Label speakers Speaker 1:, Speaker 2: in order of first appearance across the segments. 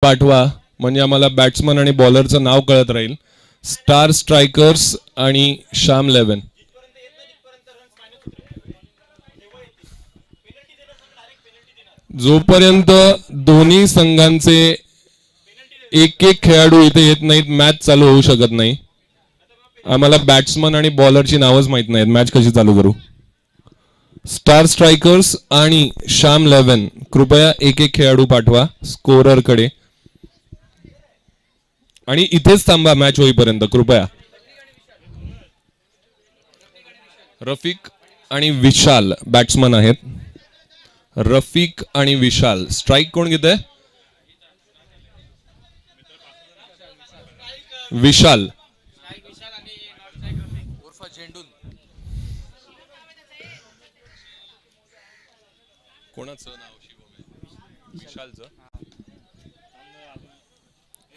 Speaker 1: पाठवा म्हणजे आम्हाला बॅट्समन आणि बॉलरचं नाव कळत राहील. स्टार स्ट्रायकर्स आणि श्याम 11. जोपर्यंत दोन्ही संघांचे एक एक खेळाडू इथे येत नाहीत मॅच चालू होऊ शकत नाही. आम्हाला बॅट्समन आणि बॉलरची नावच माहित नाहीत, मॅच कशी चालू करू. स्टार स्ट्रायकर्स आणि श्याम 11 कृपया एक एक खेळाडू पाठवा स्कोरर कडे आणि इथेच थांबा मॅच होईपर्यंत कृपया. रफिक आणि विशाल बॅट्समन आहेत. रफिक आणि विशाल. स्ट्राइक कोण घेत आहे? विशाल. कोणाचं नाव? विशालचं.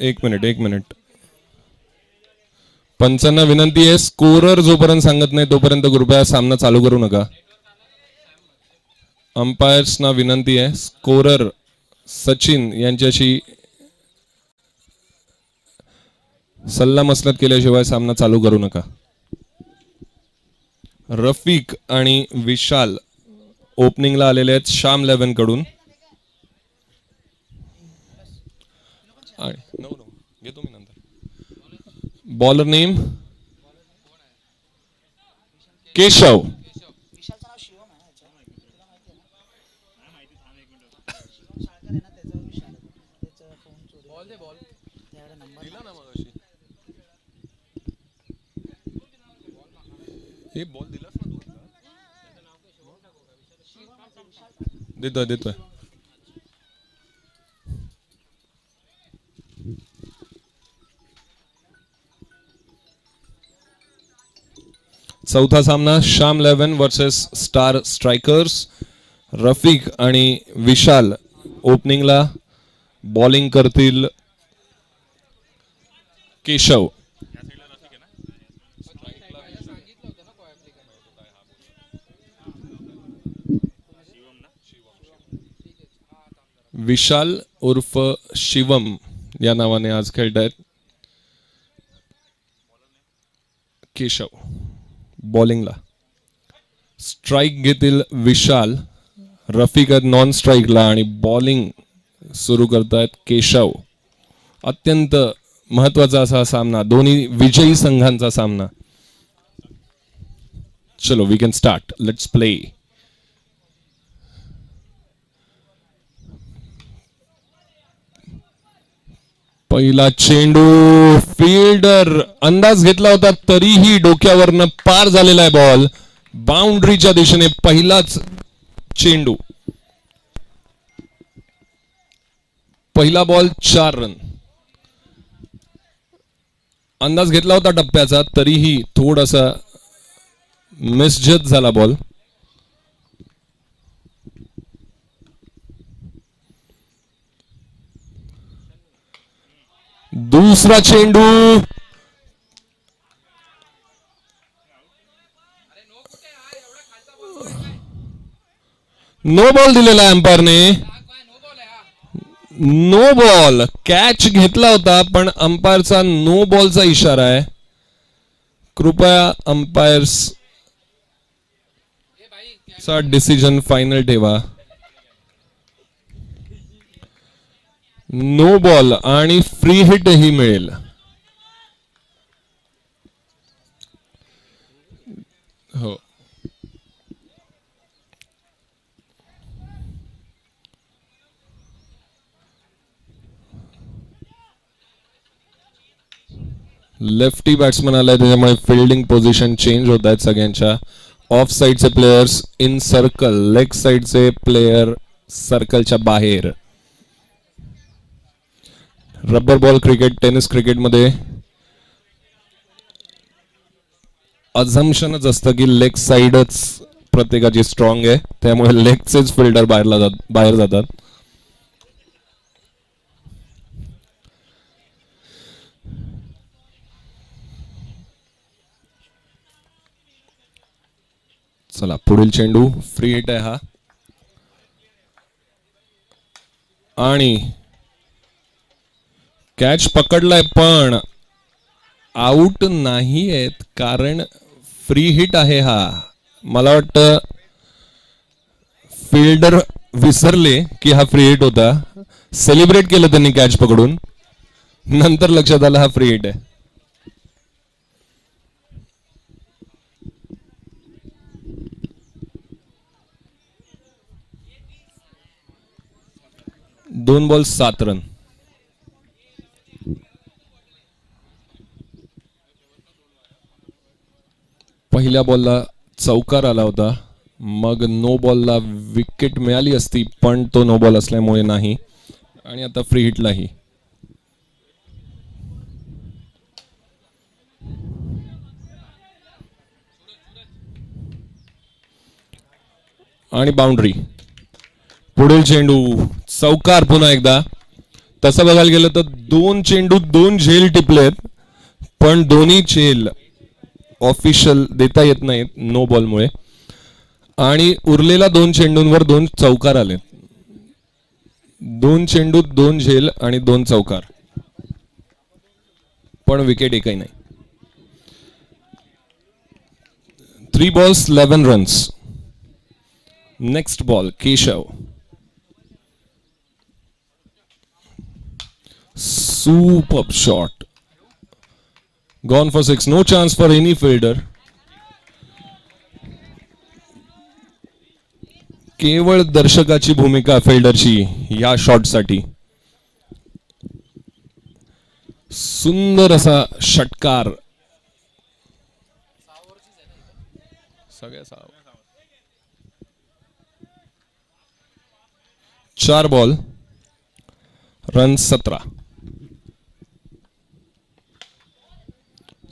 Speaker 1: एक मिनिट. पंचांना विनंती आहे, स्कोरर जोपर्यंत सांगत नाही तोपर्यंत कृपया सामना चालू करू नका. अंपायर्सना विनंती आहे, स्कोरर सचिन यांच्याशी सल्ला मसलत केल्याशिवाय सामना चालू करू नका. रफिक आणि विशाल ओपनिंगला आलेले आहेत श्याम 11 कडून. घेतो मी नंतर. Bowler name Keshav. हे बॉल दिलास ना तू? देतोय. चौथा सामना Shyam 11 versus star strikers. Rafiq आणि विशाल ओपनिंगला. बॉलिंग करतील केशव. विशाल उर्फ शिवम या नावाने आज खेळत आहेत. केशव बॉलिंगला. स्ट्राइक घेतील विशाल. रफिक नॉन स्ट्राइकला आणि बॉलिंग सुरू करतायत केशव. अत्यंत महत्वाचा असा सामना, दोन्ही विजयी संघांचा सामना. चलो we can start. Let's play. पहिला चेंडू. फिल्डर अंदाज घेतला होता तरीही डोक्यावरनं पार झालेला आहे बॉल. बाउंड्रीच्या दिशेने पहिलाच चेंडू. पहिला बॉल 4 रन. अंदाज घेतला होता टप्प्याचा तरीही थोडासा मिसजज झाला बॉल. दूसरा चेंडू. नो बॉल दिलेला अंपायरने. No ball. कॅच घेतला होता पण अंपायरचा नो बॉलचा इशारा आहे. कृपया अंपायर्स चा डिसिजन फायनल ठेवा. नो बॉल आणि फ्री हिट ही मिळेल. हो. लेफ्टी बॅट्समन आलाय त्याच्यामुळे फिल्डिंग पोझिशन चेंज होत आहेत सगळ्यांच्या. ऑफ साइडचे प्लेयर्स इन सर्कल. लेग साइडचे प्लेयर सर्कलच्या बाहेर. Rubber ball cricket, tennis cricket मध्ये अझम्पशनच असतं की लेग साइडच प्रत्येकाची स्ट्रॉंग आहे, त्यामुळे लेगचेच फिल्डर बाहेर जातात. चला पुढील चेंडू. फ्री हिट आहे हा. आणि कॅच पकडलाय पण आउट नाही आहेत कारण फ्री हिट आहे हा. मला वाटतं फिल्डर विसरले की हा फ्री हिट होता. सेलिब्रेट केलं त्यांनी कॅच पकडून, नंतर लक्षात आलं हा फ्री हिट आहे. दोन बॉल 7 रन. पहिल्या बॉलला चौकार आला होता, मग नो बॉलला विकेट मिळाली असती पण तो नो बॉल असल्यामुळे नाही, आणि आता फ्री हिटलाही. आणि बाउंड्री. पुढील चेंडू चौकार पुन्हा एकदा. तसं बघायला गेलं तर 2 चेंडू 2 झेल टिपलेत, पण दोन्ही झेल ऑफिशियल देता येत नाहीत नो बॉलमुळे, आणि उरलेला 2 चेंडूंवर 2 चौकार आले. 2 चेंडू 2 झेल आणि 2 चौकार, पण विकेट एकही नाही. 3 balls 11 runs. Next ball Keshav. Superb shot. Gone for 6. No chance for any fielder. केवळ दर्शकाची भूमिका फिल्डरची या शॉटसाठी. सुंदर असा षटकार. सगळ्या 4 बॉल रन 17.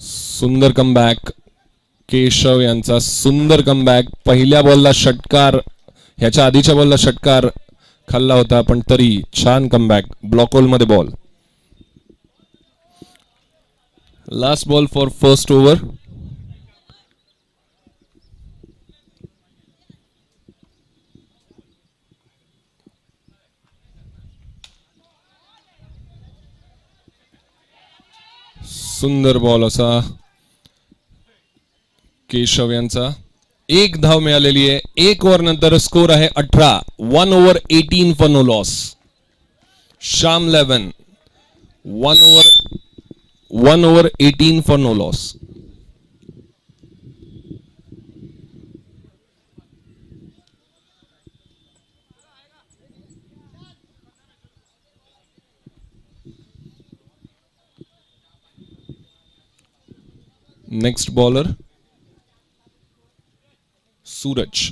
Speaker 1: सुंदर कमबॅक. केशव यांचा सुंदर कमबॅक. पहिल्या बॉलला षटकार, ह्याच्या आधीच्या बॉलला षटकार खाल्ला होता, पण तरी छान कमबॅक. ब्लॉक होल मध्ये ball. Last ball for first over. सुंदर बॉल असा केशव यांचा. 1 धाव मिळालेली आहे. 1 ओव्हर नंतर स्कोर आहे 18. 1 over 18 for no loss. Shyam 11. 1 over 18 for no loss. Next bowler Suraj.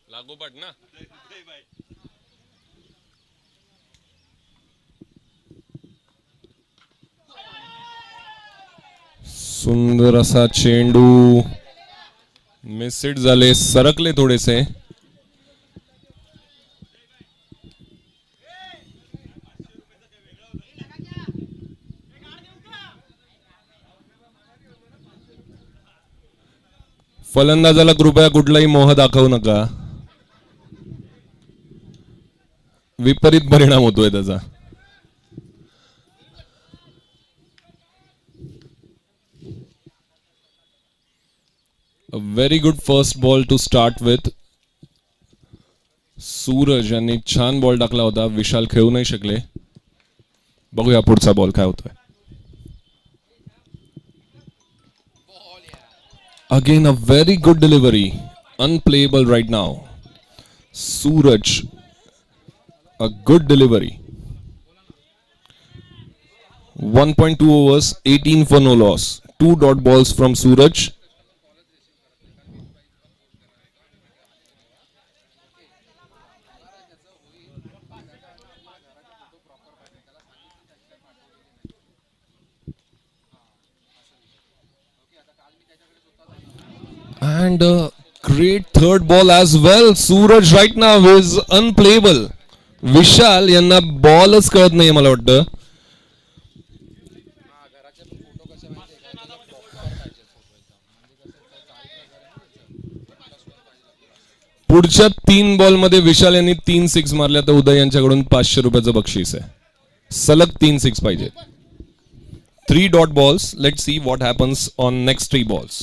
Speaker 1: लागोपाठ ना. सुंदर असा चेंडू. मिसहिट झाले, सरकले थोडेसे. फलंदाजाला कृपया कुठलाही मोह दाखवू नका, विपरीत परिणाम होतोय त्याचा. A very good first ball to start with. Suraj यांनी छान बॉल टाकला होता, विशाल खेळू नाही शकले. बघूया पुढचा बॉल काय होतोय. Again a very good delivery. Unplayable right now. Suraj, a good delivery. 1.2 overs, 18 for no loss. 2 dot balls from Suraj. And a great third ball as well. Suraj right now is unplayable. विशाल यांना बॉलच कळत नाही मला वाटतं. पुढच्या 3 ball मध्ये विशाल यांनी 3 six मारल्या तर उदय यांच्याकडून 500 रुपयाचं बक्षीस आहे. सलग 3 सिक्स पाहिजे. 3 dot balls. Let see what happens on next 3 balls.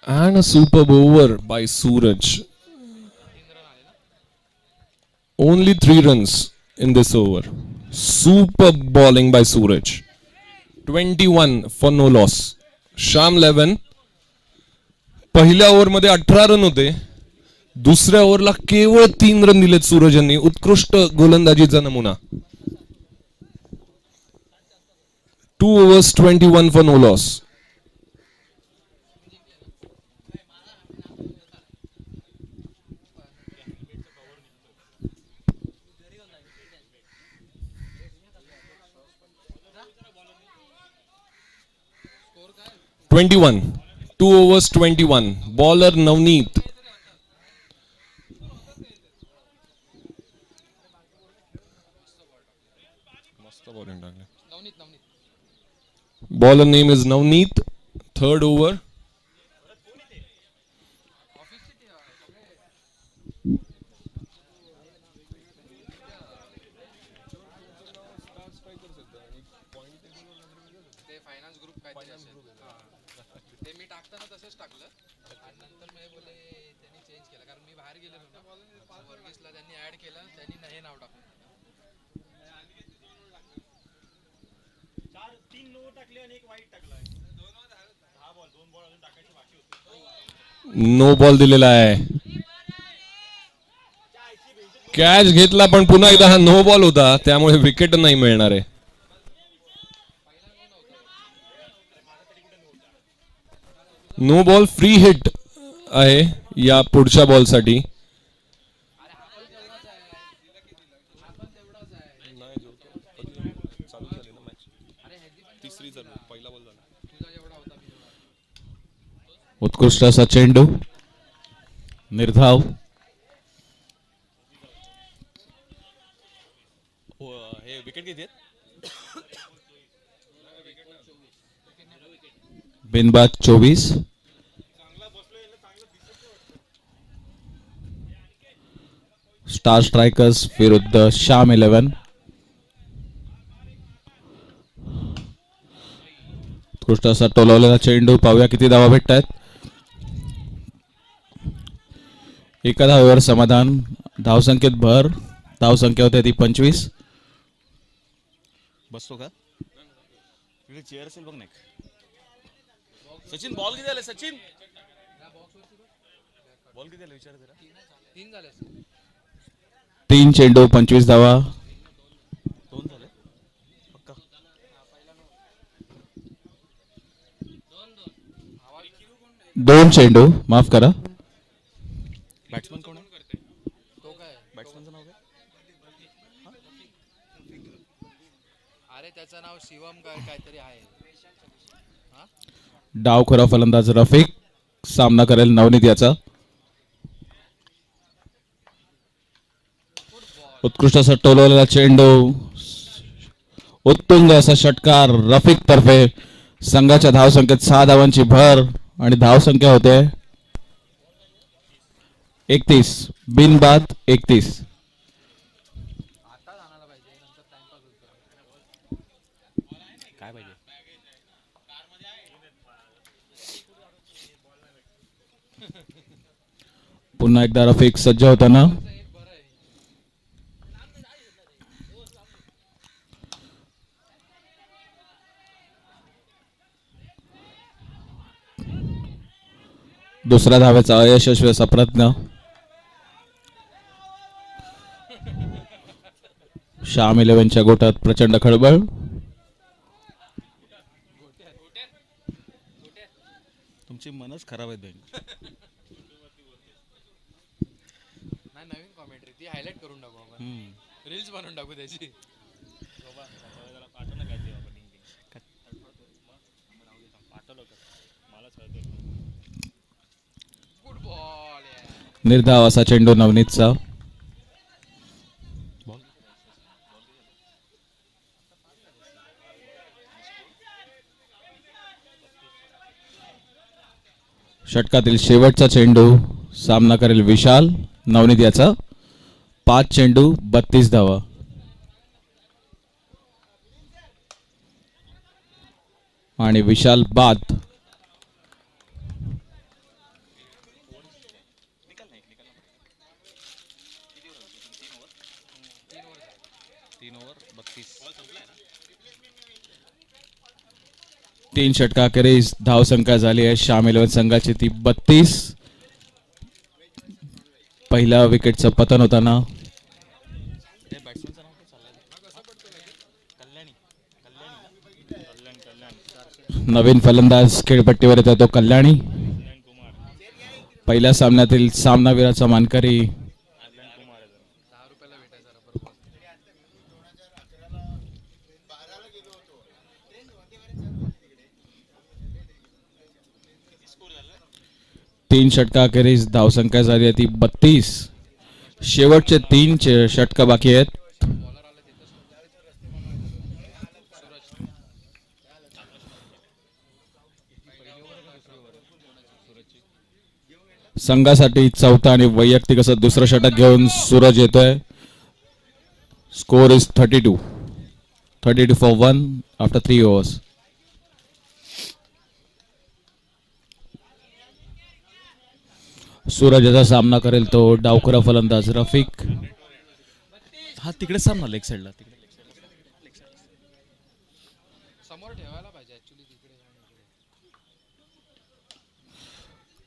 Speaker 1: And a superb over by Suraj. Only 3 runs in this over. Superb bowling by Suraj. 21 for no loss. Sham 11. पहिल्या ओव्हर मध्ये 18 रन होते. दुसऱ्या ओव्हरला केवळ 3 run दिलेत सूरज यांनी. उत्कृष्ट गोलंदाजीचा नमुना. 2 overs 21 for no loss. Two overs 21. Bowler Navneet. Bowler name is Navneet. Third over. No ball दिलेला आहे. कॅच घेतला पण पुन्हा एकदा हा नो बॉल होता त्यामुळे विकेट नाही मिळणार आहे. नो बॉल फ्री हिट आहे या पुढच्या बॉल साठी.
Speaker 2: उत्कृष्ट असा चेंडू. निर्धाव.
Speaker 3: हे विकेट किती आहेत?
Speaker 2: बिनबाद 24. स्टार स्ट्रायकर्स विरुद्ध श्याम 11. उत्कृष्ट असा टोलवलेला चेंडू. पाहूया किती धावा भेटतात. एका धावेवर समाधान. धावसंख्येत भर. धावसंख्या होते ती 25.
Speaker 3: बसतो का? चेअर असेल बघ. नाही सचिन बॉल किती आले? सचिन बॉल किती आले विचार जरा. 3 झाले.
Speaker 2: 3 चेंडू 25 धावा.
Speaker 3: 2 झाले पक्का.
Speaker 2: 2 चेंडू. माफ करा.
Speaker 3: बॅट्समन कोण आहे? तो काय बॅट्समनचं नाव काय? अरे त्याचं नाव शिवम काहीतरी आहे.
Speaker 2: डावखोरा फलंदाज रफिक सामना करेल नवनीत याचा. उत्कृष्ट असा टोलवलेला चेंडू, उत्तुंग असा षटकार रफिक तर्फे. संघाच्या धावसंख्येत 6 धावांची भर आणि धावसंख्या होते 31. बिनबाद 31.
Speaker 3: काय पाहिजे?
Speaker 2: पुन्हा एकदा रफिक सज्ज होताना. दुसऱ्या धावेचा अयशस्वी असा प्रयत्न. श्याम 11च्या गोटात प्रचंड खळबळ.
Speaker 3: तुमची मनच खराब आहेत बँक.
Speaker 4: नाही नवीन कॉमेंट्री ती हायलाइट करून टाकू आपण. रील्स बनवून टाकू त्याची. फुटबॉल
Speaker 2: निर्धाव असा चेंडू नवनीतचा. षटकातील शेवटचा चेंडू. सामना करेल विशाल. नवनीत याचा 5 चेंडू 32 धावा. आणि विशाल बाद. तीन षटकाखेरीज धावसंख्या झाली आहे श्याम 11 संघाची ती 32. पहिल्या विकेटचं पतन होताना नवीन फलंदाज खेळपट्टीवर येतो तो कल्याणी. पहिल्या सामन्यातील सामनावीराचा मानकरी. तीन षटकाखेरीज धावसंख्या झाली आहे ती 32. शेवटचे 3 षटक बाकी आहेत. संघासाठी चौथा आणि वैयक्तिक असं दुसरं षटक घेऊन सूरज येतोय. Score is 32 for 1 after 3 overs. सूरजचा सामना करेल तो डावखुरा फलंदाज रफिक.
Speaker 3: हा तिकडे सामना लेग साईडला.
Speaker 4: समोर ठेवायला पाहिजे ऍक्च्युली तिकडे.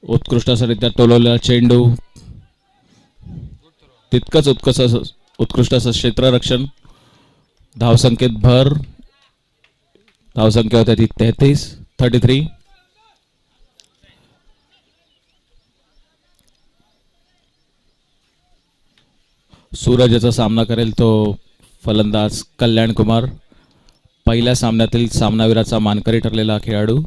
Speaker 2: उत्कृष्ट असं टोलवलेला चेंडू. तितकंच उत्कृष्ट असं क्षेत्ररक्षण. धावसंख्येत भर. धावसंख्या होत्या ती 33. सूरजचा सामना करेल तो फलंदाज कल्याण कुमार. पहिल्या सामन्यातील सामनावीराचा मानकरी ठरलेला खेळाडू.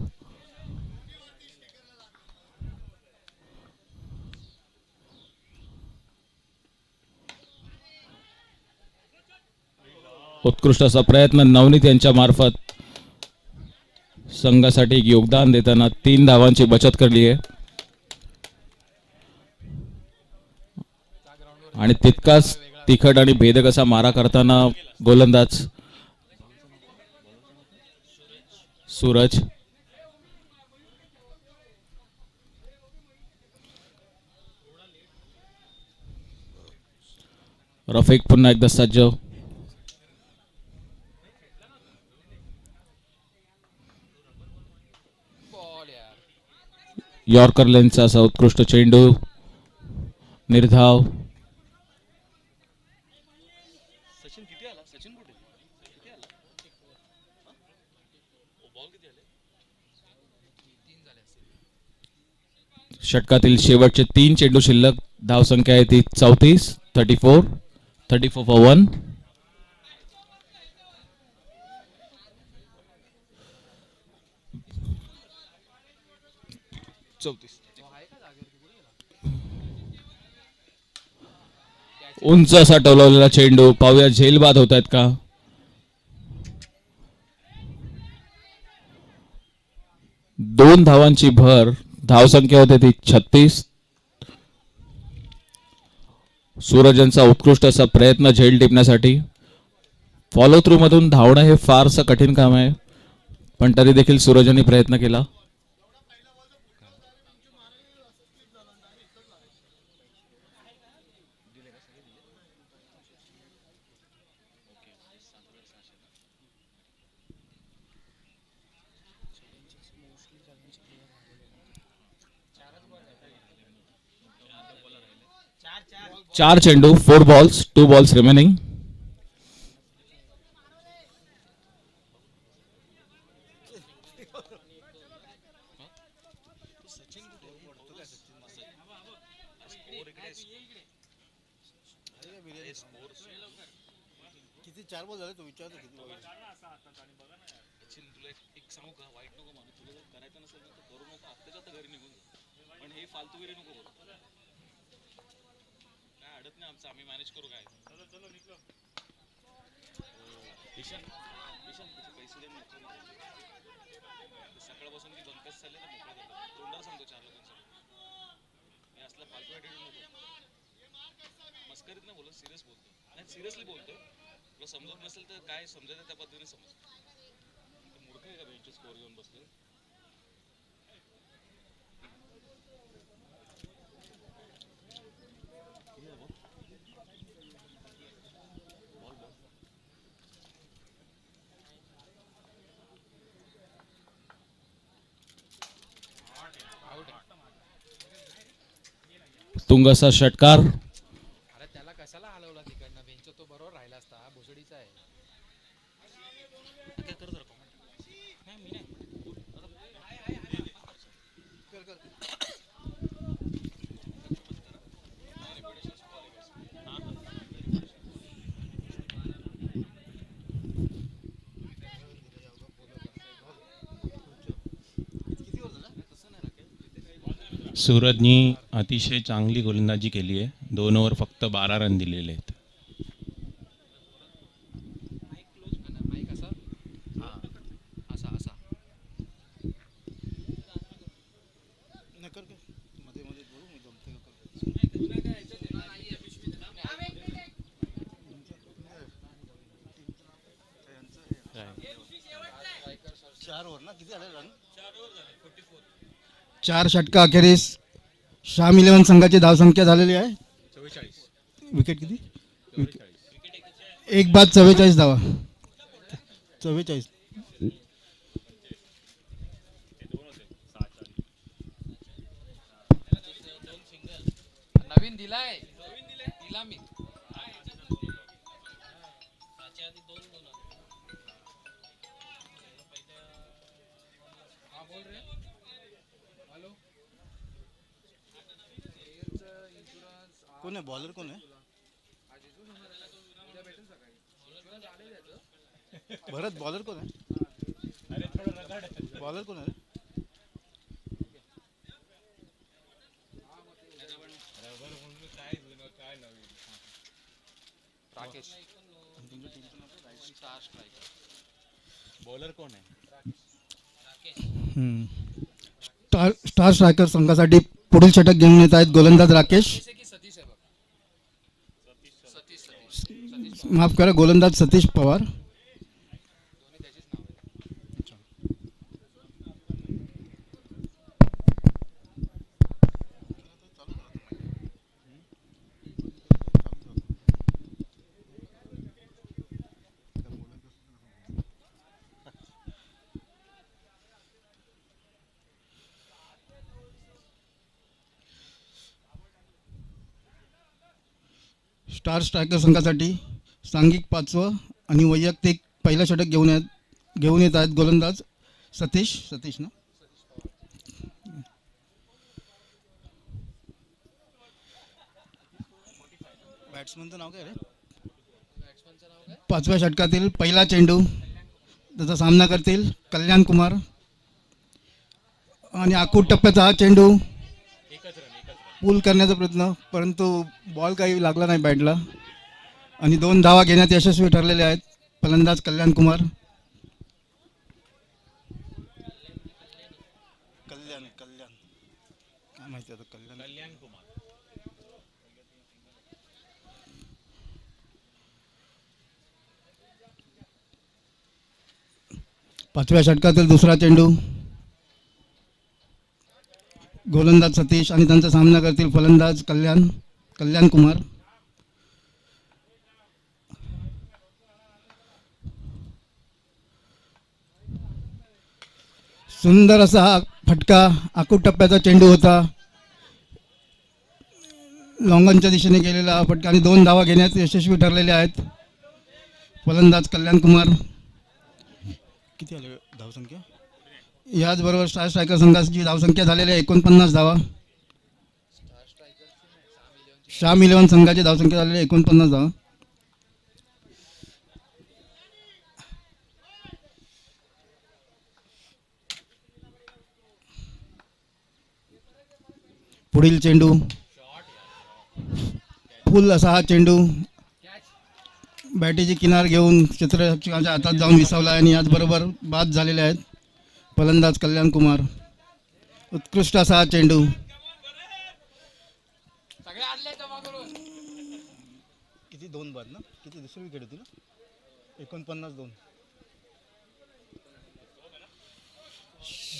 Speaker 2: उत्कृष्ट असा प्रयत्न नवनीत यांच्या मार्फत संघासाठी योगदान देताना 3 धावांची बचत करली आहे. आणि तितकाच तिखट आणि भेदक असा मारा करताना गोलंदाज सूरज. रफिक पुन्हा एकदा सज्ज. यॉर्कर लेनचा असा उत्कृष्ट चेंडू. निर्धाव.
Speaker 3: सचिन किती आला? सचिन कुठे? किती आला? बॉल किती आले?
Speaker 2: षटकातील शेवटचे 3 चेंडू शिल्लक. धावसंख्या आहे ती 34 for 1. उंच असा टोलवलेला चेंडू, पाहूया झेल बाद होत आहेत का. दोन धावांची भर, धावसंख्या होते ती 36. सूरज यांचा उत्कृष्ट असा प्रयत्न झेल टिपण्यासाठी. फॉलो थ्रू मधून धावणं हे फारसं कठीण काम आहे, पण तरी देखील सूरज यांनी प्रयत्न केला. चार चेंडू, 4 balls, 2 balls रिमेनिंग.
Speaker 5: किती 4 बॉल झाले तो विचारतो किती बॉल
Speaker 3: सचिन तुला एक सांगू का, वाईट नको मानू, तुला जर करायचं नसेल तर करू नको, आत्ताच्या तर घरी निघून जा, पण हे फालतूगिरी नको करू. काय अडत नाही आमचं, आम्ही मॅनेज करू. काय ईशान ईशान त्याचे पैसे दे ना. सकाळपासून की बंकस झाले ना, मोकळा करतात तोंडावर सांगतो 4 लोकांसमोर. मी असला फालतू ॲटिट्यूड नको. मस्करीत नाही बोलत, सिरियस बोलतो. नाही सिरियसली बोलतो. तुला समजत नसेल तर काय समजायचं त्या पद्धतीने समज. मूर्ख आहे का बेंचचे स्कोर घेऊन बसले.
Speaker 2: तुंग असा षटकार.
Speaker 4: अरे त्याला कशाला हलवला तिकडनं, बेंच तो बरोबर राहिला असता, भोसडीचा आहे.
Speaker 3: काय कर जरा कॉमेंट. नाही मी नाही.
Speaker 6: सूरजनी अतिशय चांगली गोलंदाजी केली आहे. 2 ओव्हर फक्त 12 रन दिलेले आहेत.
Speaker 4: माईक असा असा असा
Speaker 5: नकर काय मध्ये मध्ये बोलू मी जमते का. 4 ओव्हर ना, किती झाले रन. 4 षटका अखेरीस श्याम 11 संघाची धावसंख्या झालेली आहे
Speaker 3: 44.
Speaker 5: विकेट किती. एक बाद 44 धावा. 44.
Speaker 4: नवीन दिलाय, दिला मी.
Speaker 5: कोण आहे बॉलर, कोण आहे भरत. बॉलर कोण आहे, बॉलर कोण आहे.
Speaker 4: Rakesh star striker.
Speaker 3: बॉलर कोण आहे.
Speaker 5: स्टार स्ट्रायकर संघासाठी पुढील षटक घेऊन येत आहेत गोलंदाज राकेश.
Speaker 4: सतीश आहे बघ. सतीश
Speaker 5: माफ करा, गोलंदाज सतीश पवार.
Speaker 4: त्याचीच नाव आहे.
Speaker 5: स्टार स्ट्रायकर संघासाठी सांघिक 5वं आणि वैयक्तिक पहिलं षटक घेऊन येत आहेत गोलंदाज सतीश ना. बॅट्समनचं नाव काय रे. 5व्या षटकातील पहिला चेंडू, त्याचा सामना करतील कल्याण कुमार. आणि आखूड टप्प्याचा हा चेंडू पूल करण्याचा प्रयत्न, परंतु बॉल काही लागला नाही बॅटला आणि 2 धावा घेण्यात यशस्वी ठरलेले आहेत फलंदाज कल्याण कुमार. कल्याण काय माहिती आता कल्याण कुमार. 5व्या षटकातील दुसरा चेंडू. गोलंदाज सतीश आणि त्यांचा सामना करतील फलंदाज कल्याण कुमार. सुंदर असा हा फटका आखूड टप्प्याचा चेंडू होता. लॉंगनच्या दिशेने गेलेला हा फटका आणि 2 धावा घेण्यात यशस्वी ठरलेले आहेत फलंदाज कल्याण कुमार. किती आले धावसंख्या? याचबरोबर स्टार स्ट्रायकर संघाची धावसंख्या झालेली आहे 49 धावा. शाम 11 संघाची धावसंख्या झालेली आहे 49 धावा. पुढील चेंडू. फुल असा हा चेंडू बॅटीची किनार घेऊन क्षेत्ररक्षकाच्या हातात जाऊन विसावला आणि याचबरोबर बाद झालेले आहेत फलंदाज कल्याण कुमार. उत्कृष्ट असा हा चेंडू. किती 2 बाद ना? किती दुसरी विकेट होती ना? 49-2.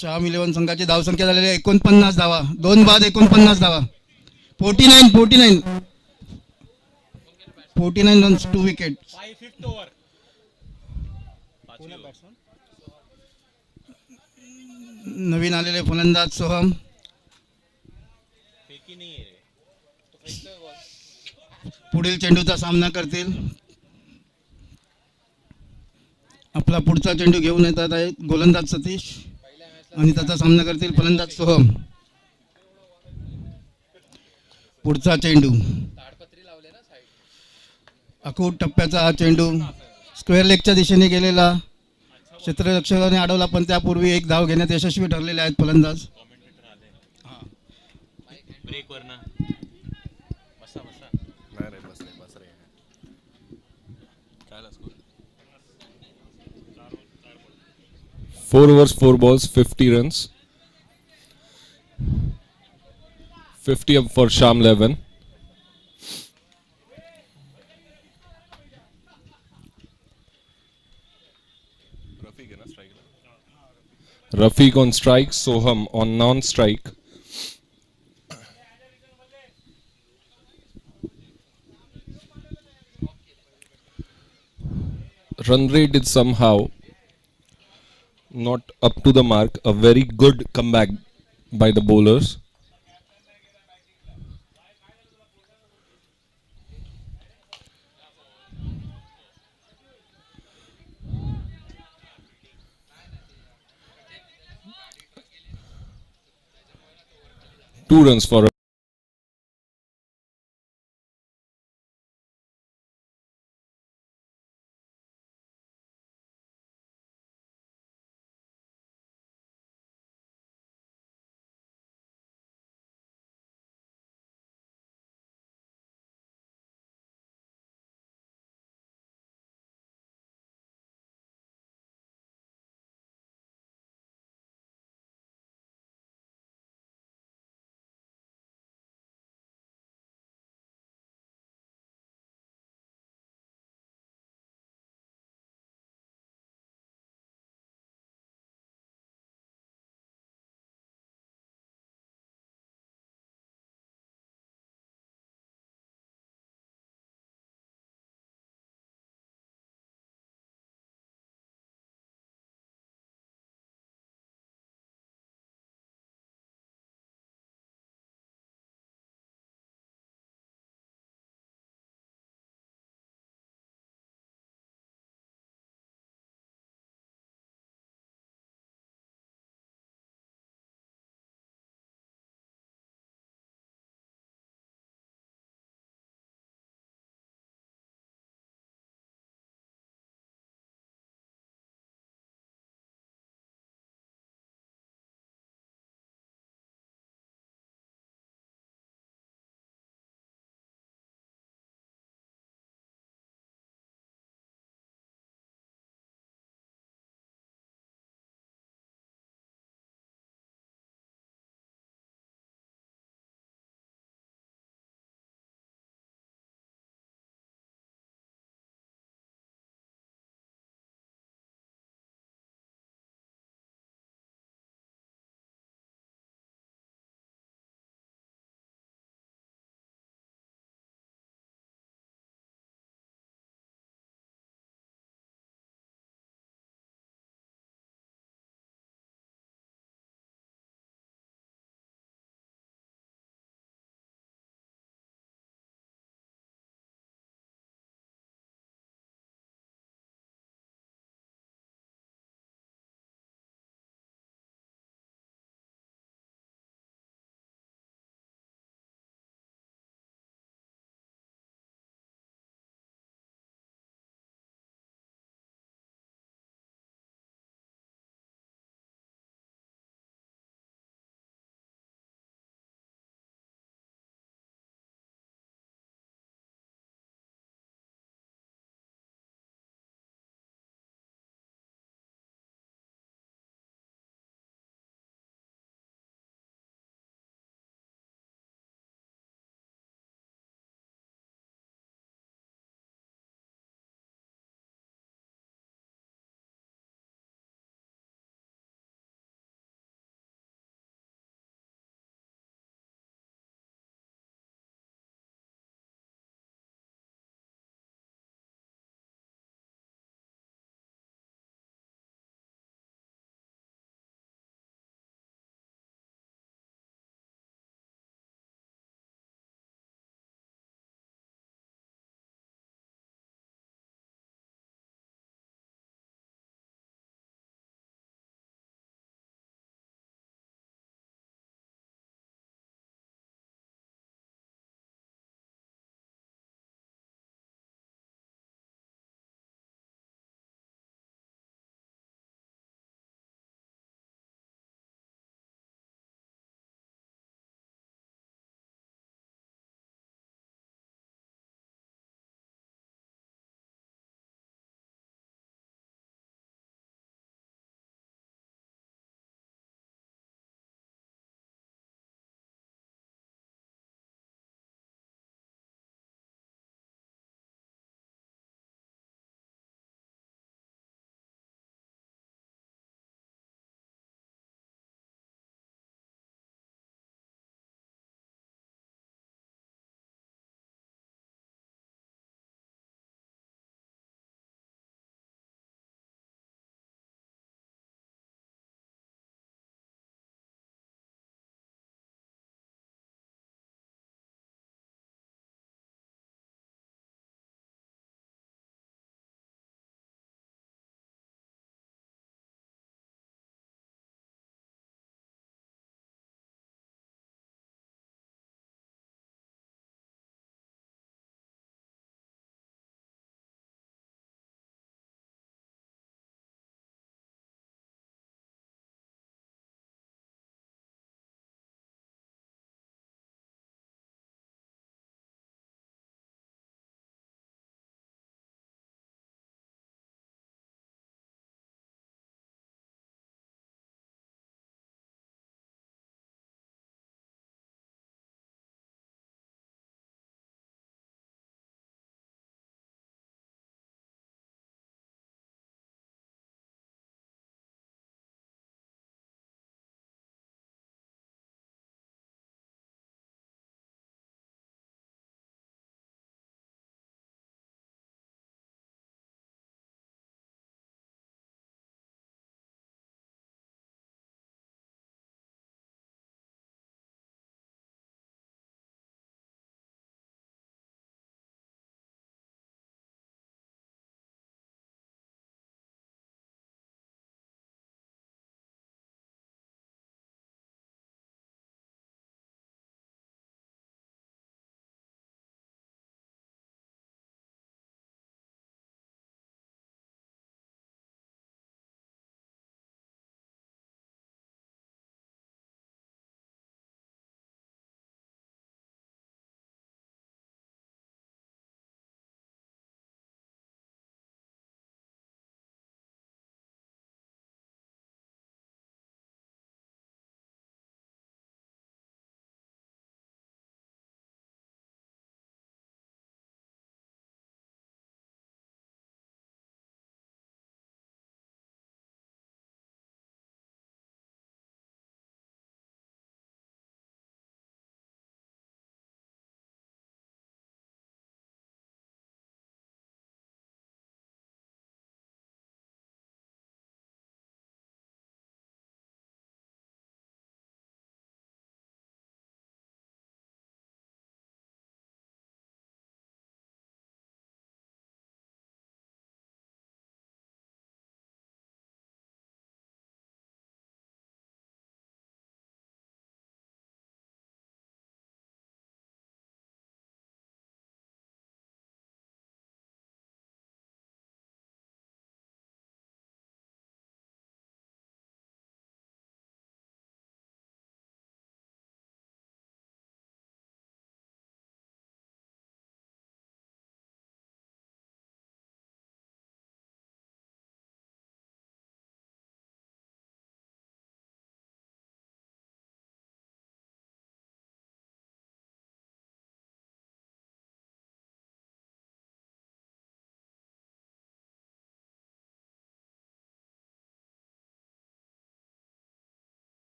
Speaker 5: शाम 11 संघाची धावसंख्या झालेली आहे 49 धावा. 2 बाद 49 धावा. 49 रन्स 2 विकेट. नवीन आलेले फलंदाज सोहम. पुढील चेंडूचा सामना करतील. आपला पुढचा चेंडू घेऊन येतात आहे गोलंदाज सतीश आणि त्याचा सामना करतील फलंदाज सोहम. पुढचा चेंडू आखूड टप्प्याचा हा चेंडू स्क्वेअर लेगच्या दिशेने गेलेला. क्षेत्ररक्षकाने अडवला पण त्यापूर्वी 1 धाव घेण्यात यशस्वी ठरलेले आहेत फलंदाज.
Speaker 3: ब्रेकवर ना बसा
Speaker 1: 4 overs 4 balls 50 runs. 50 up for Sham 11. Rafiq on strike, Soham on non-strike. Run rate is somehow not up to the mark. A very good comeback by the bowlers. Two runs for a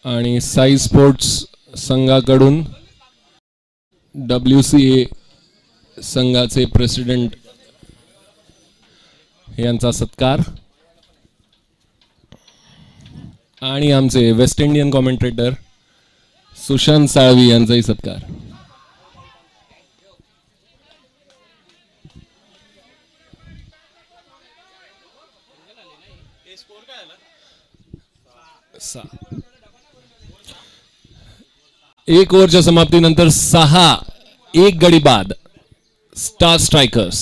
Speaker 1: आणि Sai sports संघाकडून WCA संघाचे president यांचा सत्कार आणि आमचे West Indian कॉमेंट्रेटर Sushant Salvi यांचाही सत्कार. एक ओव्हरच्या समाप्तीनंतर 6-1 गडी बाद. Star strikers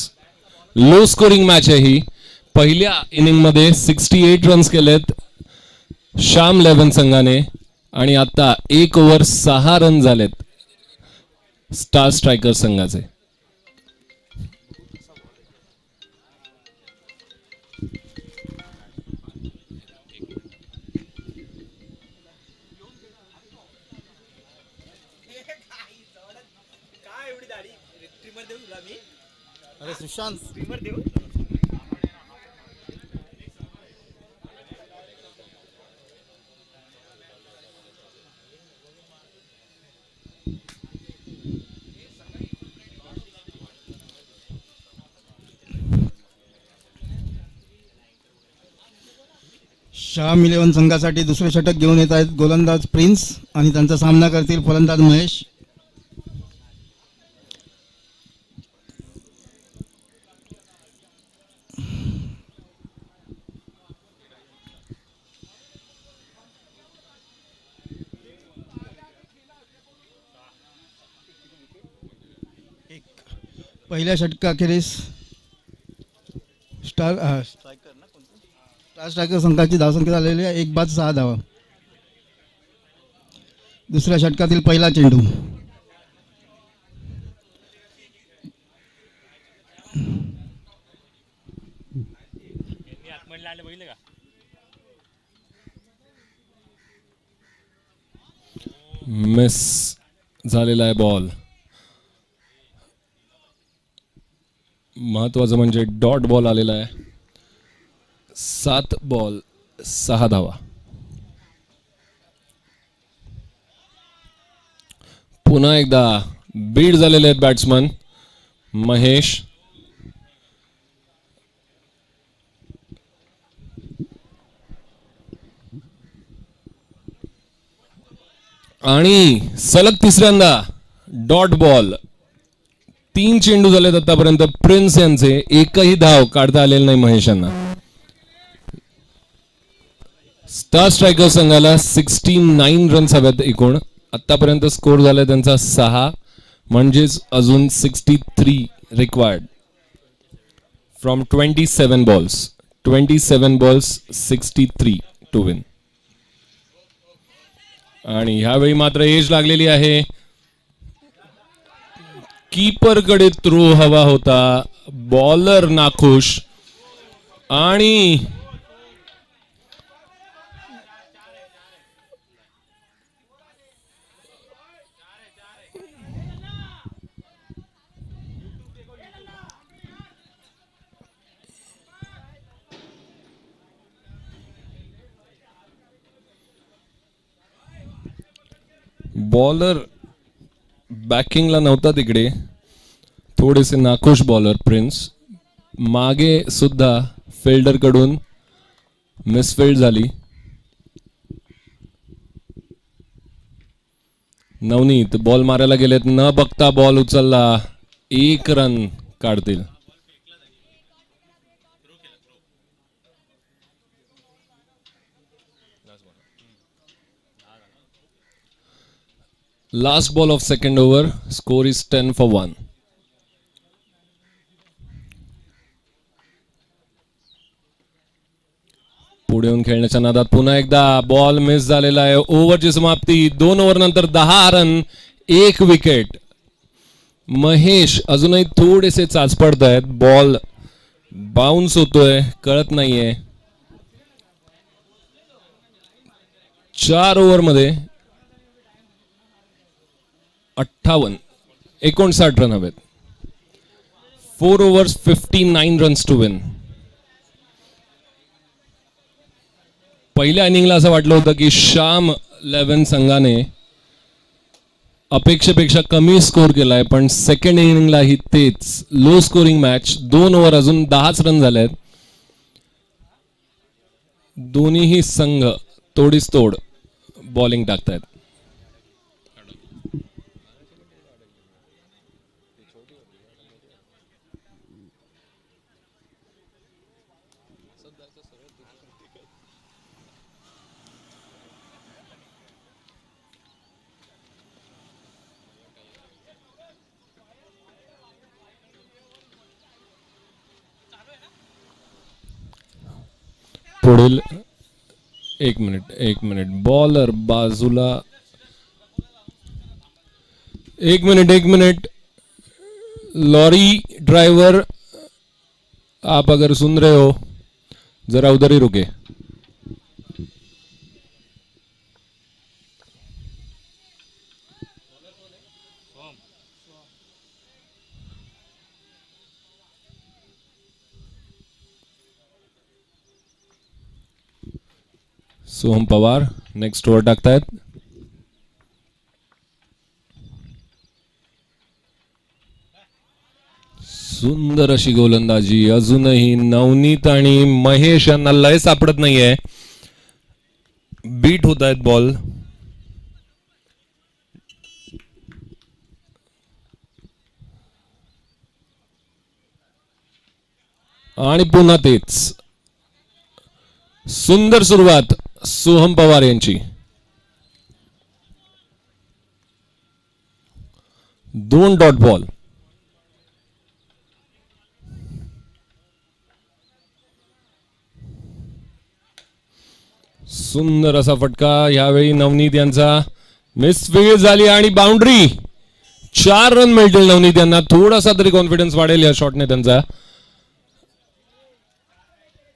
Speaker 1: low scoring match आहे ही. पहिल्या इनिंग मध्ये 68 रन्स केलेत श्याम 11 संघाने आणि आता 1 ओव्हर 6 रन झालेत स्टार स्ट्रायकर संघाचे.
Speaker 5: अरे सुशांत श्याम 11 संघासाठी दुसरे षटक घेऊन येत आहेत गोलंदाज प्रिन्स आणि त्यांचा सामना करतील फलंदाज महेश. पहिल्या षटकाखेरीस स्टार स्ट्रायकर संघाची धावसंख्या झालेली आहे 1 बाद 6 धावा. दुसऱ्या षटकातील पहिला चेंडू
Speaker 1: मिस झालेला आहे बॉल. महत्वाचं म्हणजे डॉट बॉल आलेला आहे. 7 बॉल 6 धावा. पुन्हा एकदा बीट झालेले आहेत बॅट्समन महेश. आणि सलग तिसऱ्यांदा डॉट बॉल. 3 चेंडू झालेत आतापर्यंत प्रिन्स यांचे. एकही धाव काढता आलेला नाही महेश यांना. स्टार स्ट्रायकर संघाला 69 रन्स हव्यात एकूण. आतापर्यंत स्कोर झालाय त्यांचा 6 म्हणजेच अजून 63 required from 27 balls. 27 balls 63 to win. आणि ह्यावेळी मात्र एज लागलेली आहे. कीपर कडे थ्रो हवा होता. बॉलर नाखुश आणि बॉलर बॅकिंगला नव्हता तिकडे. थोडेसे नाखुश बॉलर प्रिन्स. मागे सुद्धा फिल्डर कडून मिसफिल्ड झाली. नवनीत बॉल मारायला गेलेत. न बघता बॉल उचलला. 1 रन काढतील. Last ball of second over. Score is 10 for 1. पुढे येऊन खेळण्याच्या नादात पुन्हा एकदा बॉल मिस झालेला आहे. ओव्हरची समाप्ती. 2 ओव्हर नंतर 10 रन 1 विकेट. महेश अजूनही थोडेसे चाचपडत आहेत. बॉल बाउन्स होतोय कळत नाहीये. 4 ओव्हर मध्ये 58 59 रन हवेत. 4 overs 59 runs to win. पहिल्या इनिंगला असं वाटलं होतं की श्याम 11 संघाने अपेक्षेपेक्षा कमी स्कोर केलाय, पण सेकंड इनिंगलाही तेच लो स्कोरिंग मॅच. 2 ओव्हर अजून 10 रन झाले आहेत. दोन्हीही संघ तोडीस तोड बॉलिंग टाकतायत. पुढील एक मिनिट बॉलर बाजूला. एक मिनिट लॉरी ड्राइवर, आप अगर सुन रहे हो जरा उधर ही रुके. सोहम पवार नेक्स्ट ओव्हर टाकतायत. सुंदर अशी गोलंदाजी. अजूनही नवनीत आणि महेश यांना लय सापडत नाहीये. बीट होत आहेत बॉल. आणि पुन्हा तेच. सुंदर सुरुवात सोहम पवार यांची. 2 डॉट बॉल. सुंदर असा फटका. यावेळी नवनीत यांचा मिसफील्ड झाली आणि बाउंड्री. 4 रन मिळतील नवनीत यांना. थोडासा तरी कॉन्फिडन्स वाढेल या शॉटने त्यांचा.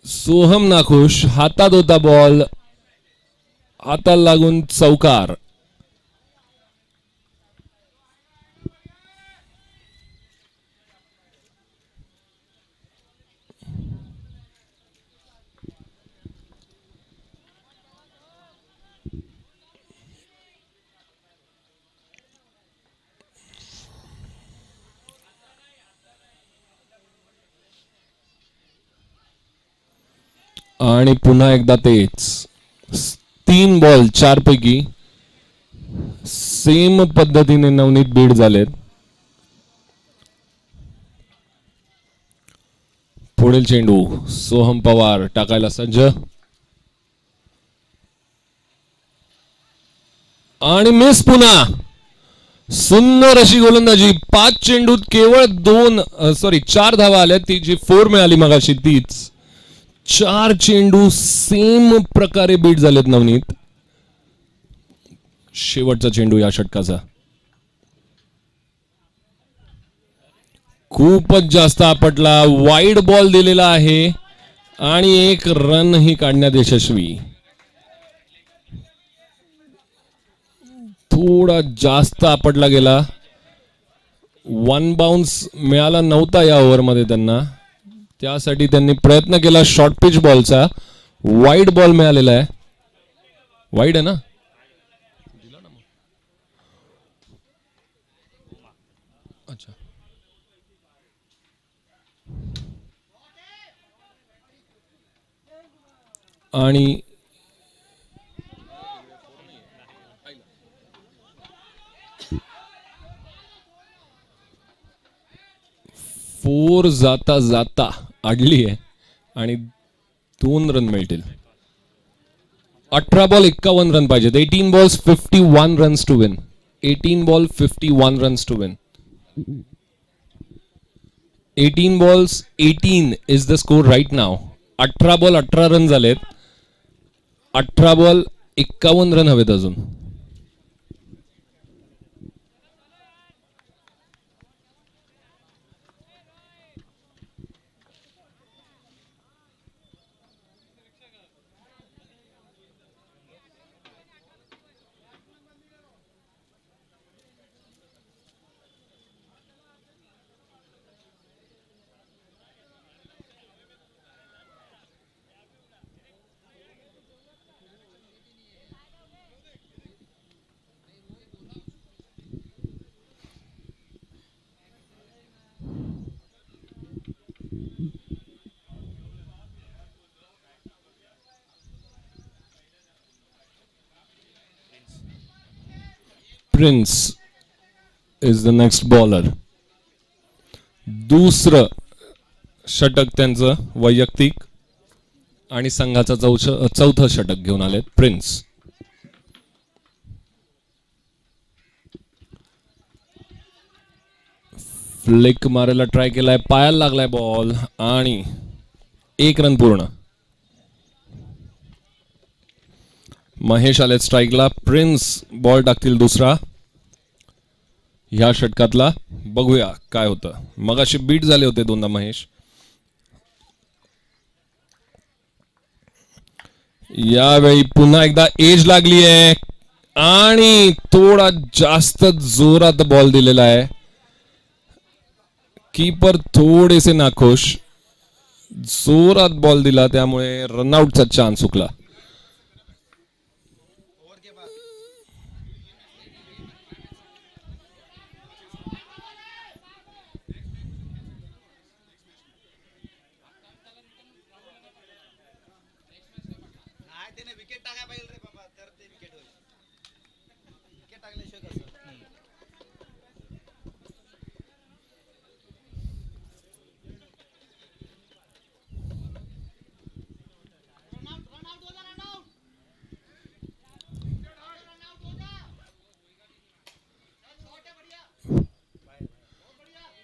Speaker 1: सोहम नाखुश. हातात होता बॉल, हाताला लागून चौकार. आणि पुन्हा एकदा तेच. 3 बॉल 4 पैकी सेम पद्धतीने नवनीत बीड झालेत. पुढील चेंडू सोहम पवार टाकायला सज्ज. आणि मिस पुन्हा. सुंदर अशी गोलंदाजी. 5 चेंडूत केवळ 4 धावा आल्या. ती जी 4 मिळाली मगाशी तीच. 4 चेंडू सेम प्रकारे बीट झालेत नवनीत. शेवटचा चेंडू या षटकाचा. खूपच जास्त आपटला. वाईड बॉल दिलेला आहे आणि 1 रन ही काढण्यात यशस्वी. थोडा जास्त आपटला गेला. 1 बाउन्स मिळाला नव्हता या ओव्हरमध्ये त्यांना. त्यासाठी त्यांनी प्रयत्न केला शॉर्ट पिच बॉलचा. वाईड बॉल मिळालेला आहे. वाईड आहे ना. अच्छा. आणि 4 जाता जाता अडली आहे आणि 2 रन मिळतील. 18 बॉल 51 रन पाहिजेत. 18 balls 51 runs to win. 18 ball 51 runs to win. 18 balls 18 is the score right now. 18 ball 18 run झालेत. 18 बॉल 51 रन हवेत अजून. Prince is the next bowler. दुसरं षटक त्यांचं वैयक्तिक आणि संघाचं चौथं षटक घेऊन आलेत प्रिन्स. फ्लिक मारायला ट्राय केलाय, पायाला लागलाय बॉल आणि 1 रन पूर्ण. महेश आले स्ट्राईकला. प्रिन्स बॉल टाकतील दुसरा ह्या षटकातला. बघूया काय होतं. मगाशी बीट झाले होते दोनदा महेश. यावेळी पुन्हा एकदा एज लागली आहे आणि थोडा जास्त जोरात बॉल दिलेला आहे. कीपर थोडेसे नाखुश. जोरात बॉल दिला त्यामुळे रनआउटचा चान्स चुकला.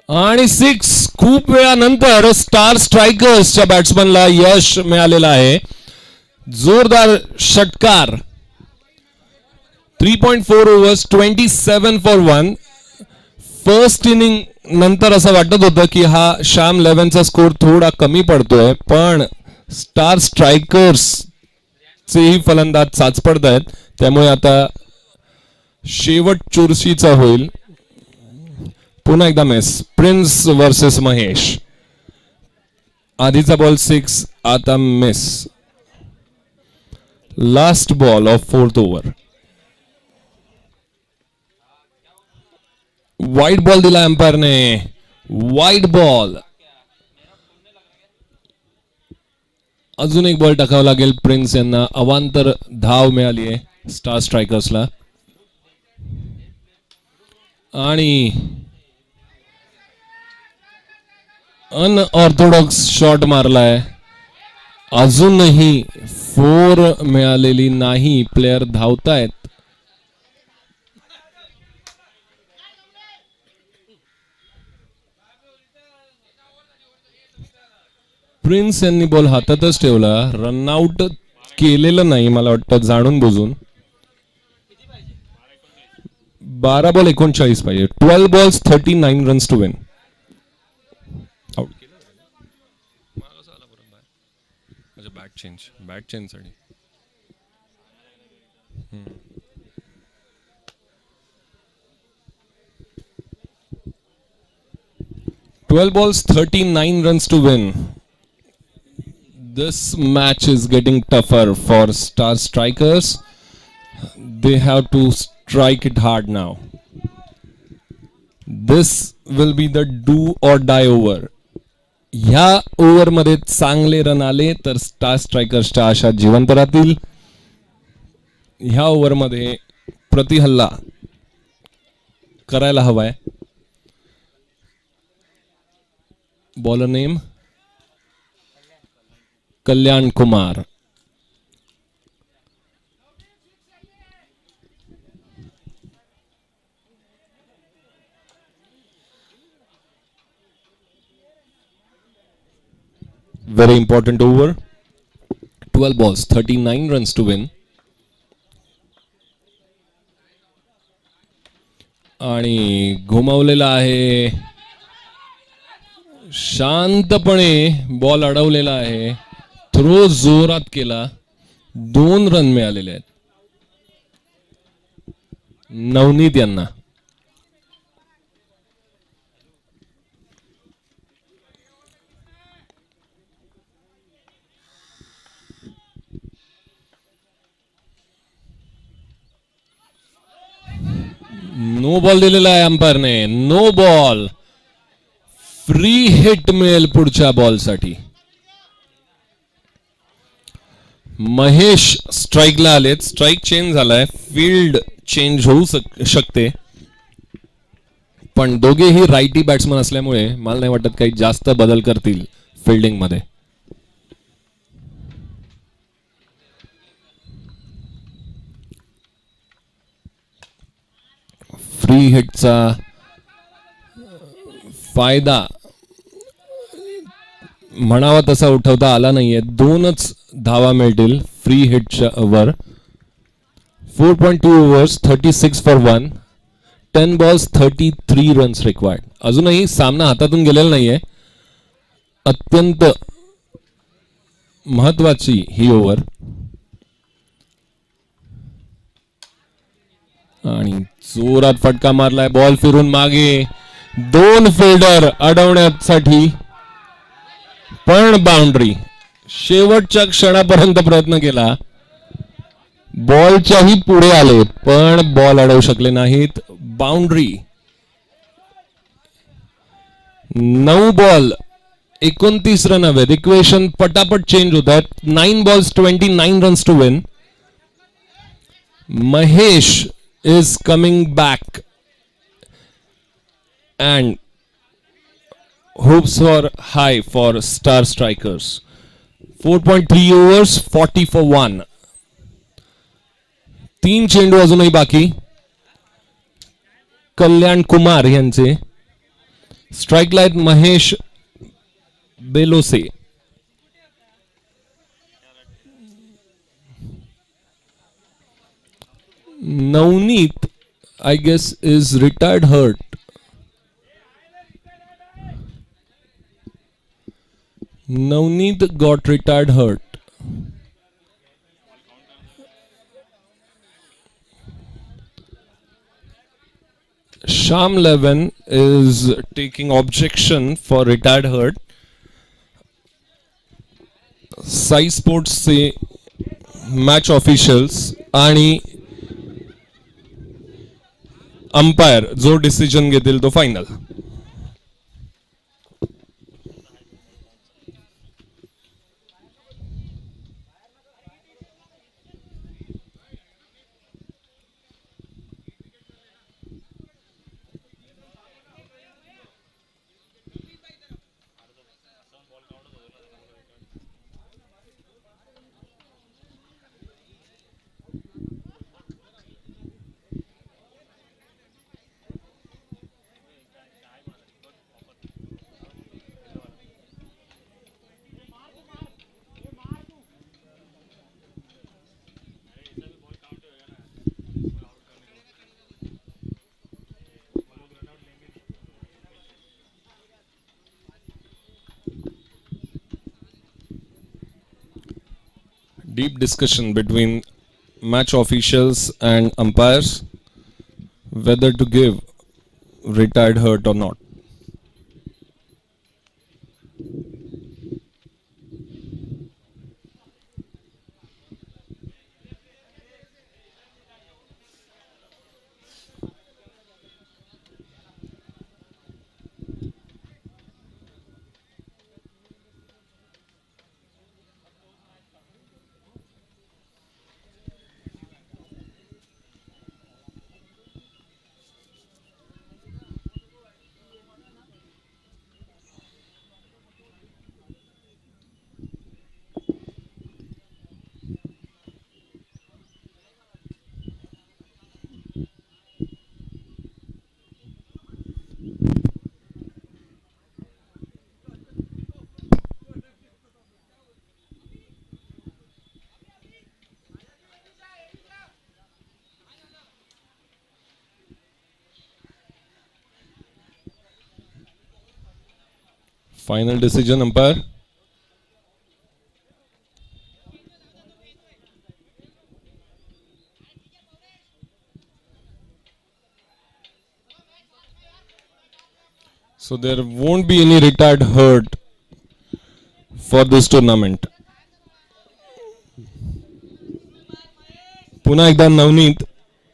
Speaker 1: आणि 6. खूप वेळानंतर स्टार स्ट्रायकर्सच्या बॅट्समनला यश मिळालेलं आहे. जोरदार षटकार. 3.4 ओव्हर्स 27 for 1. फर्स्ट इनिंग नंतर असं वाटत होतं की हा श्याम 11चा स्कोर थोडा कमी पडतोय, पण स्टार स्ट्रायकर्स चेही फलंदाज चाचपडत आहेत. त्यामुळे आता शेवट चुरशीचा होईल. पुन्हा एकदा मिस. Prince versus Mahesh. आधीचा बॉल 6, आता miss. Last ball of 4th over. White ball दिला एम्पायरने. White ball. अजून एक बॉल टाकावा लागेल प्रिन्स यांना. अवांतर धाव मिळाली आहे स्टार स्ट्रायकर्सला. आणि अनऑर्थोडॉक्स शॉट मारलाय. अजूनही 4 मिळालेली नाही. प्लेयर धावतायत. प्रिन्स यांनी बॉल हातातच ठेवला. रनआउट केलेलं नाही मला वाटतं जाणून बुजून. 12 बॉल 39 पाहिजे. 12 balls 39 runs to win. Bat change साठी 12 balls 39 runs to win. This match is getting tougher for Star Strikers. They have to strike it hard now. This will be the do or die over. ह्या over मध्ये चांगले run आले तर star स्ट्रायकर्सच्या आशा जिवंत राहतील. ह्या over मध्ये प्रतिहल्ला करायला हवाय. Bowler name Kalyan Kumar. Very important over. 12 balls 39 runs to win. आणि घुमावलेला आहे. शांतपणे बॉल अडवलेला आहे. थ्रो जोरात केला. 2 रन मिळालेले आहेत नवनीत यांना. नो बॉल दिलेला आहे अंपायरने. No ball. फ्री हिट मिळेल पुढच्या बॉल साठी. महेश स्ट्राईकला आलेत. स्ट्राईक चेंज झालाय. फील्ड चेंज होऊ शकते, पण दोघेही राईटी बॅट्समन असल्यामुळे मला नाही वाटत काही जास्त बदल करतील फिल्डिंग मध्ये. फ्री हिटचा फायदा म्हणावा तसा उठवता आला नाहीये. 2च धावा मिळतील free हिटच्या were. 4.2 overs 36 for 1, 10 balls 33 runs required. अजूनही सामना हातातून गेलेला नाहीये. अत्यंत महत्वाची ही ओव्हर. आणि जोरात फटका मारलाय. बॉल फिरून मागे. 2 फिल्डर अडवण्यासाठी, पण बाउंड्री. शेवटच्या क्षणापर्यंत प्रयत्न केला, बॉलच्याही पुढे आले, पण बॉल अडवू शकले नाहीत. बाउंड्री. 9 बॉल 29 रन हवेत. इक्वेशन पटापट चेंज होत आहेत. 9 balls 29 runs to win. Mahesh is coming back and hopes are high for Star Strikers. 4.3 overs 40 for 1. 3 चेंडू अजूनही बाकी. कल्याण कुमार यांचे. स्ट्राईकला आहेत Mahesh Belose. Navneet, I guess, is retired hurt. Navneet got retired hurt. Sham Levin is taking objection for retired hurt. Sai Sports से match officials आणि umpire जो decision घेतील तो final. Deep discussion between match officials and umpires whether to give retired hurt or not. Final decision, umpire. So there won't be any retired hurt for this tournament. पुन्हा एकदा Navneet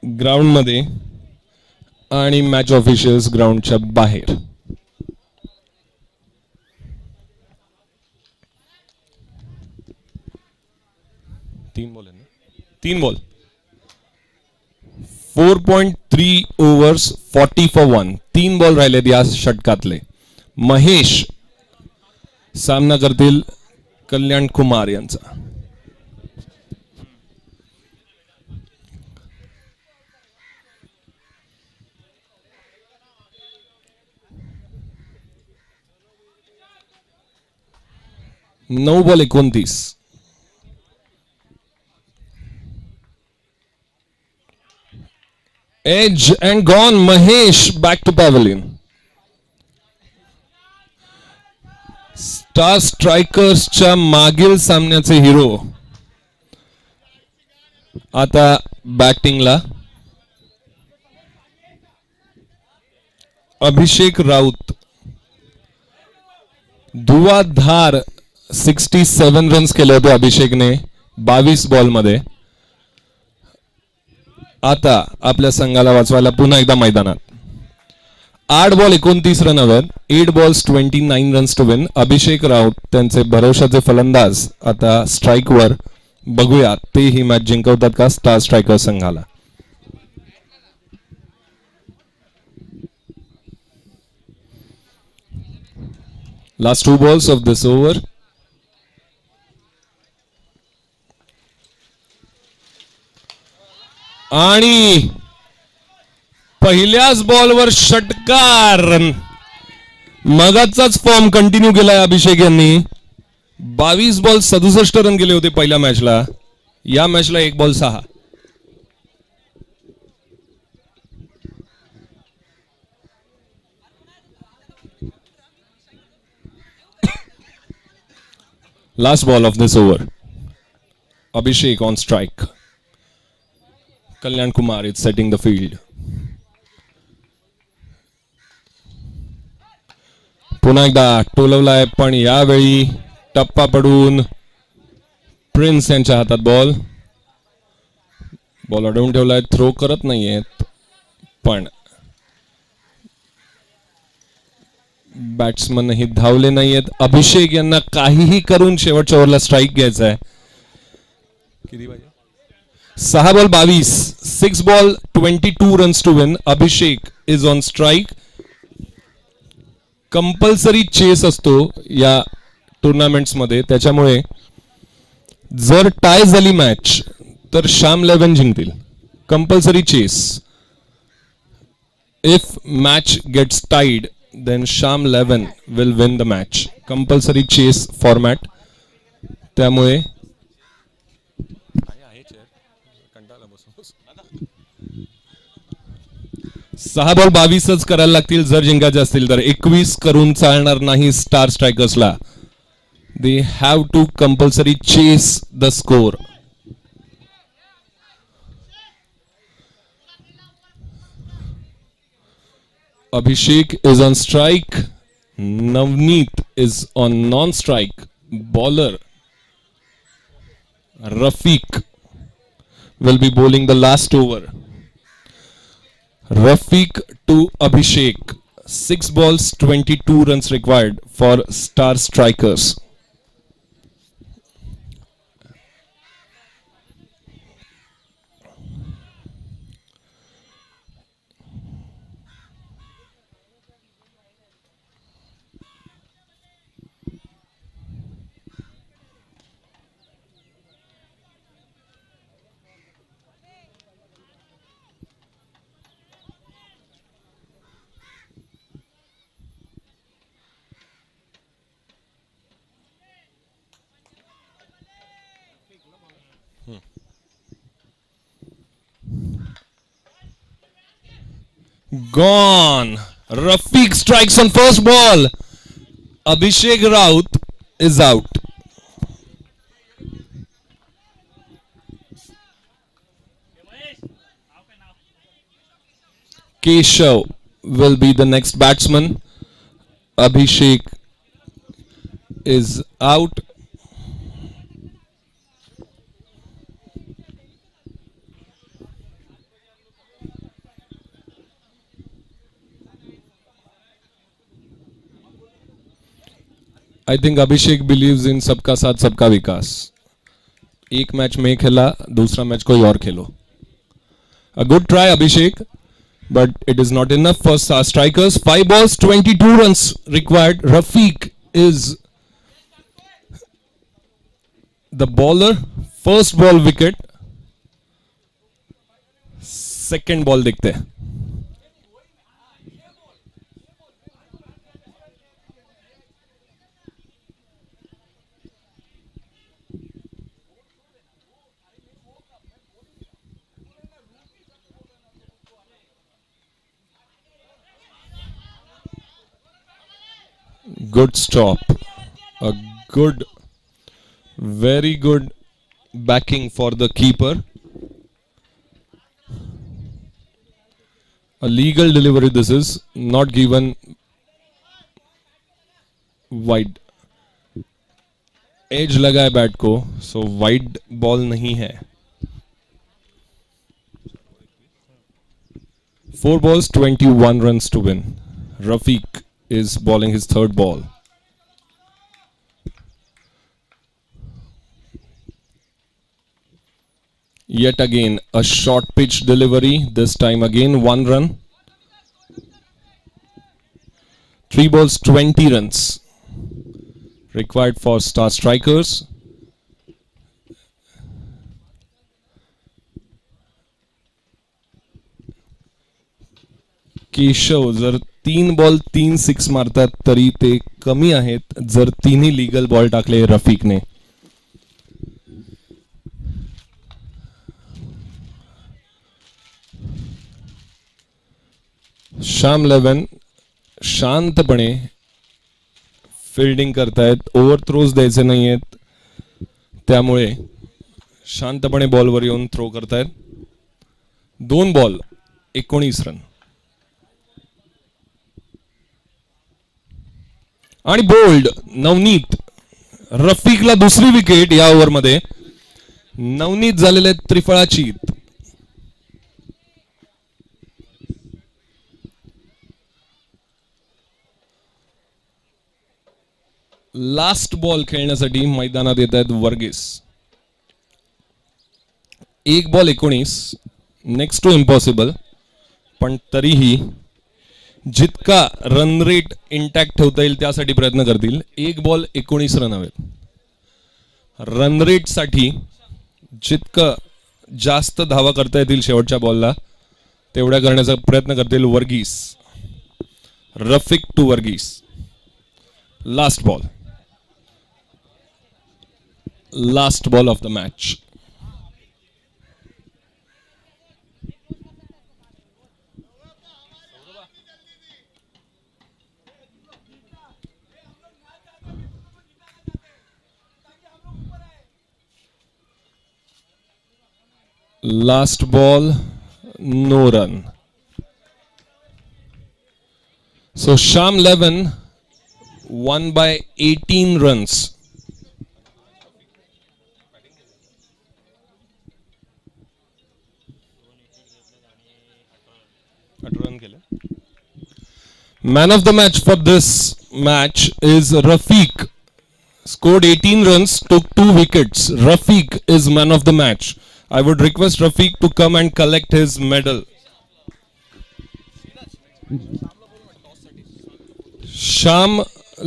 Speaker 1: ground मध्ये आणि match officials ग्राउंडच्या बाहेर. तीन ball. 4.3 overs 40 for 1. 3 ball राहिलेत या षटकातले. महेश सामना करतील कल्याण कुमार यांचा. नऊ ball 29. Edge and gone. Mahesh back to pavilion. Star स्ट्रायकर्सच्या मागील सामन्याचे हिरो आता बॅटिंगला. अभिषेक राऊत. धुवाधार 67 रन्स केले होते अभिषेकने 22 बॉल मध्ये. आता आपल्या संघाला वाचवायला पुन्हा एकदा मैदानात. 8 बॉल 29 रनवर 8 balls 29 runs to win. Abhishek Raut त्यांचे भरवशाचे फलंदाज आता स्ट्राईकवर. बघूया ते ही मॅच जिंकवतात का स्टार स्ट्रायकर संघाला. Last 2 balls of this over. आणि पहिल्याच बॉलवर षटकार. मगाचाच फॉर्म कंटिन्यू केलाय अभिषेक यांनी. 22 बॉल 67 रन गेले होते पहिल्या मॅचला. या मॅचला 1 ball 6. Last ball of this over. Abhishek on strike. Kalyan Kumar is setting the field. पुन्हा एकदा टोलवलाय पण यावेळी टप्पा पडून प्रिन्स यांच्या हातात बॉल. बॉल अडवून ठेवलाय. थ्रो करत नाहीयेत पण बॅट्समन ही धावले नाहीयेत. अभिषेक यांना काहीही करून शेवटच्या ओव्हरला स्ट्राईक घ्यायचा आहे. किती पाहिजे? 6 ball 22. 6 ball 22 runs to win. Abhishek is on strike. Compulsory chase असतो या टुर्नामेंट्स मध्ये. त्याच्यामुळे जर टाय झाली मॅच तर श्याम 11 जिंकतील. Compulsory chase. If match gets tied then Sham 11 will win the match. Compulsory chase format. त्यामुळे 6 बॉल 22च करायला लागतील जर जिंकायचे असतील तर. 21 करून चालणार नाही star स्ट्रायकर्सला. They have to compulsory chase the score. Abhishek is on strike. Navneet is on non-strike. Bowler Rafiq will be bowling the last over. Rafiq to Abhishek. 6 balls 22 runs required for Star Strikers. Gone. Rafiq strikes on first ball. Abhishek Raut is out. Keshav will be the next batsman. Abhishek is out. I think Abhishek believes in सबका साथ सबका विकास. एक match में खेला, दूसरा match कोई और खेलो. A good try, Abhishek, but it is not enough for Star Strikers. 5 balls, 22 runs required. Rafiq is the bowler. First ball wicket. Second ball देखते हैं. Good stop. A good, very good backing for the keeper. A legal delivery this is, not given wide. Edge लगा है bat को, so wide ball नहीं है. 4 balls, 21 runs to win. Rafiq is bowling his third ball. Yet again a short pitch delivery, this time again 1 run. 3 balls, 20 runs required for Star Strikers. Keshav जर 3 ball 3 6 मारतात तरी ते कमी आहेत जर तिन्ही लीगल बॉल टाकले रफीकने. श्याम 11 शांतपणे फिल्डिंग करतायत. ओव्हर थ्रोज द्यायचे नाहीयेत त्यामुळे शांतपणे बॉलवर येऊन थ्रो करतायत. 2 बॉल 19 रन. आणि बोल्ड नवनीत. रफीकला दुसरी विकेट या ओव्हर मध्ये. नवनीत झालेले त्रिफळाचीत. लास्ट बॉल खेळण्यासाठी मैदानात येत आहेत Varghese. 1 ball 19, next to impossible, पण तरीही जितका रन रेट इंटॅक्ट ठेवता येईल त्यासाठी प्रयत्न करतील. 1 बॉल 19 रन हवेत. रन रेट साठी जितकं जास्त धावा करता येतील शेवटच्या बॉलला तेवढ्या करण्याचा प्रयत्न करतील Varghese. Rafiq to Varghese. Last ball, last ball of the match. Last ball, no run. So Sham 11 won by 18 runs. Man of the match for this match is Rafiq. Scored 18 runs, took 2 wickets. Rafiq is man of the match. I would request Rafiq to come and collect his medal. Shyam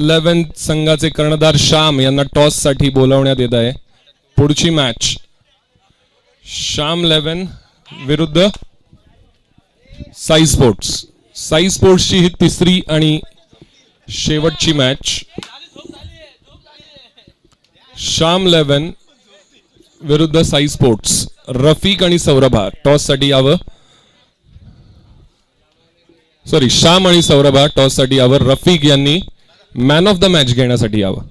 Speaker 1: 11 संघाचे कर्णधार श्याम यांना toss साठी बोलावण्यात येत आहे. पुढची match Shyam 11 विरुद्ध Sai sports. Sai स्पोर्ट्सची ही तिसरी आणि शेवटची मॅच. श्याम 11 विरुद्ध साई स्पोर्ट्स. रफीक आणि सौरभा टॉस साठी यावं. सॉरी, श्याम आणि सौरभा टॉस साठी यावं. रफीक यांनी मॅन ऑफ द मॅच घेण्यासाठी यावं.